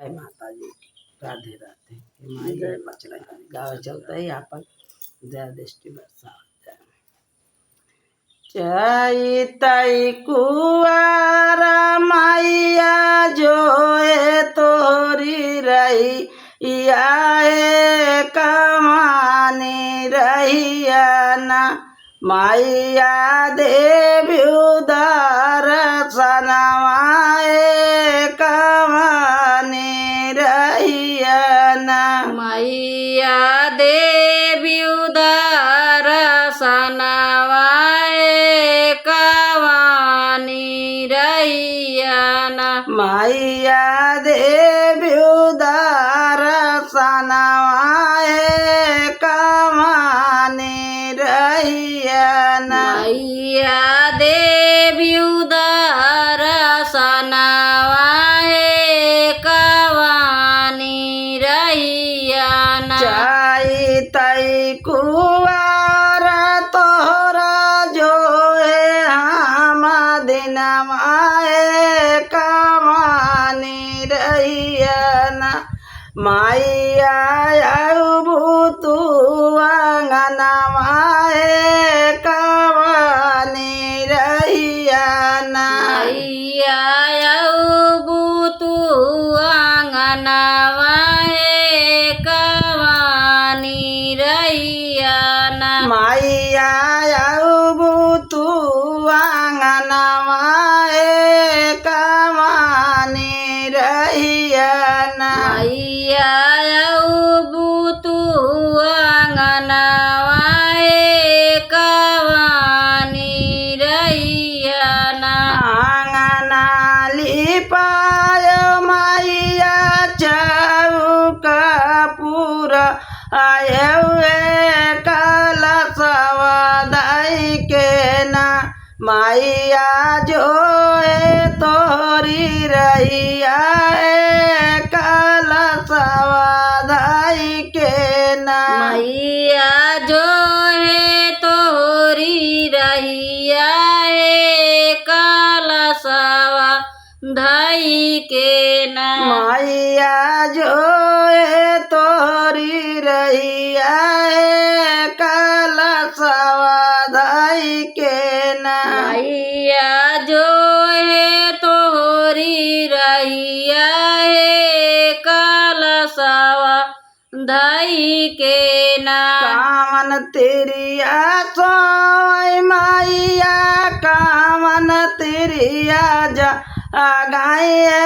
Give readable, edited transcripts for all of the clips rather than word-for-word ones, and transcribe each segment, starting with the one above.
जय माता जी की राधे राधे माई जय बचला गाव चलते आपण जय दृष्टि बरसा चैतई कुआरा माइया जोए तोरी रही आए कमानी रहिया ना माइया देवी उदार सनवाए कमानी रहिया ना मैया देवी उदार सनवाए कवानी रहियाना माइया देवी उदार सनवाए कमानी रहिया ना मैया देवी उदार सनवाए कवानी रहियाना चैतई कुआर तोहरा जोए हम दिन माए कमानी रहियना माइया तू अंगना माए कमानी रहियना मैया तू आंगनवाए कवानी रहियाना माइया तू अंगना माए कमानी रहियना मैया तू आंगनवाए कवानी रहियाना आंगना लिपाय माइया चौक पूरा आये कलशवा दाई के ना माइया जोए तोरी रहिया कलशवा दाई के ना मैया जो है तोरी रहिया कलशवा धई के ना माइया जोए तोरी रहिया कलशवा दाई के ना मैया जो है तोरी रहिया कलशवा धई के ना कामन तेरिया सोई माइया कामन तेरिया जा गाये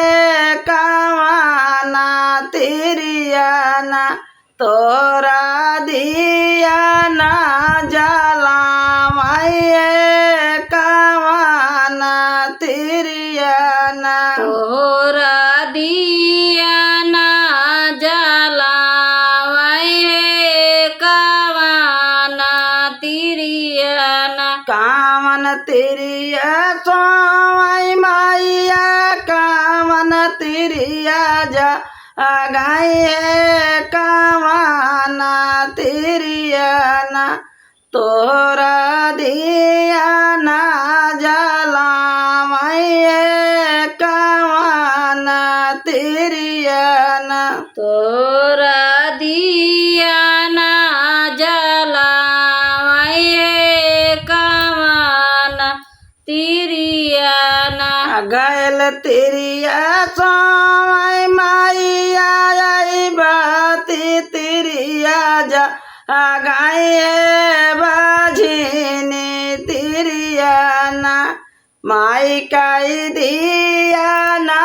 कामना तेरिया ना तोरा दिया ना जला माइये कामना तेरिया ना तोरा दिया ना जलावाए कवाना तिरियाना कामन तेरिया सोई माइया कामन तेरिया जा गाये कामना तेरिया ना तोरा दिया ना जला माइये कामना तेरिया ना तोरा दिया ना जलावाए कवाना तिरियाना गैल तेरिया सोई माइया बाती तेरिया जा गाये बाझिनी तेरिया ना माई काई दिया ना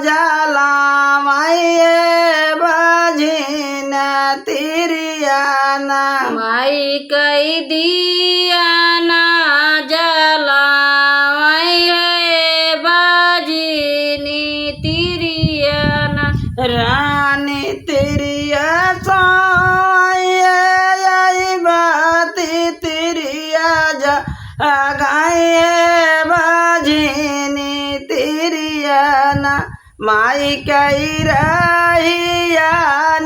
जला माइये बाझिन तेरिया ना माई कई दिया ना जलावाए बाजिनी तिरियाना रानी तेरिया सोई बाती तेरिया जा गाये बाझिनी तेरिया ना माई कई रहिया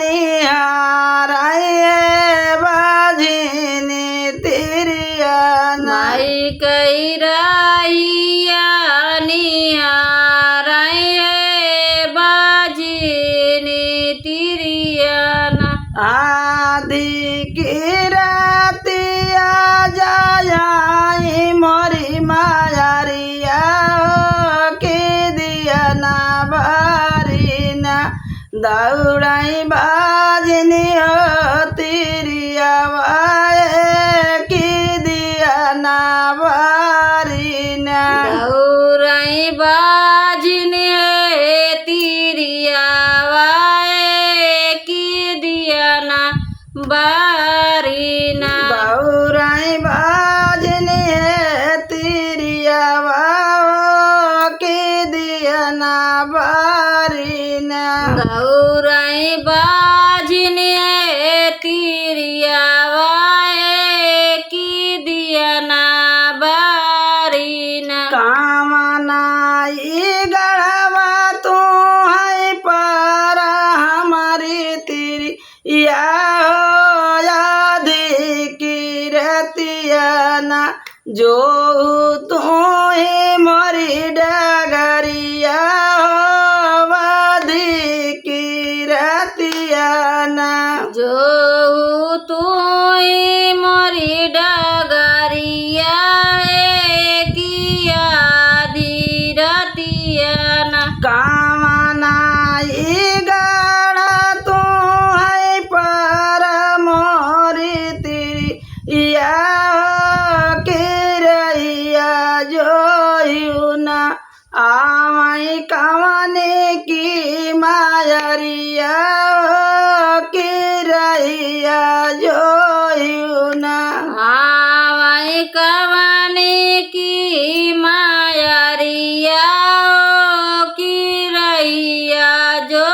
निहाराये बाझिनी तेरिया ना माई कई रहिया निहाराए बाजी आदि की रातिया जाई मोरी मायारिया के दिया ना बारीना दौड़ाई बाजनी हो तिरिया की दिया ना बारीना दौड़ाई बाजनी तिरियावाए की दिया ना बारीना बहुराई बाजनी तिरिया के दिया ना बारीना दौड़ाई बाजनी तिरियावाए की दिया ना बारीना कामनाई गढ़वा तू है पर हमारी तिरी या की रतिया ना जो तू ही मोरी डगरिया वादी की रतिया ना जो तू मोरी डगरिया किया धीरतिया ना कामनाई गड़ा तू है पर मोरी तिरी या के रैया जो ना आवाई कवने की मायरिया के रैया जो ना आवाई कवाने की मायरिया की रैया जो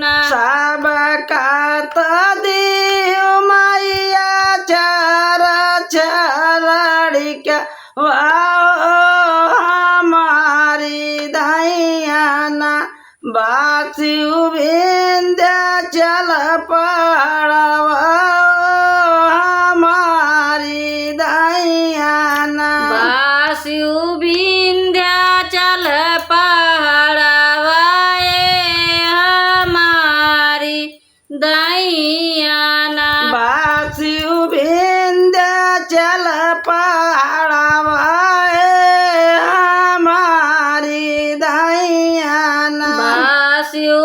ना सब का तो दियो मैया चारा चारिका हमारी दयाना बासियु विंध्या चल पड़वा हमारी दयाना बासियु विंध्याचल पहाड़वाए हमारी दयाना बासियु विंध्याचल पहाड़वा हमारी दयाना बासियु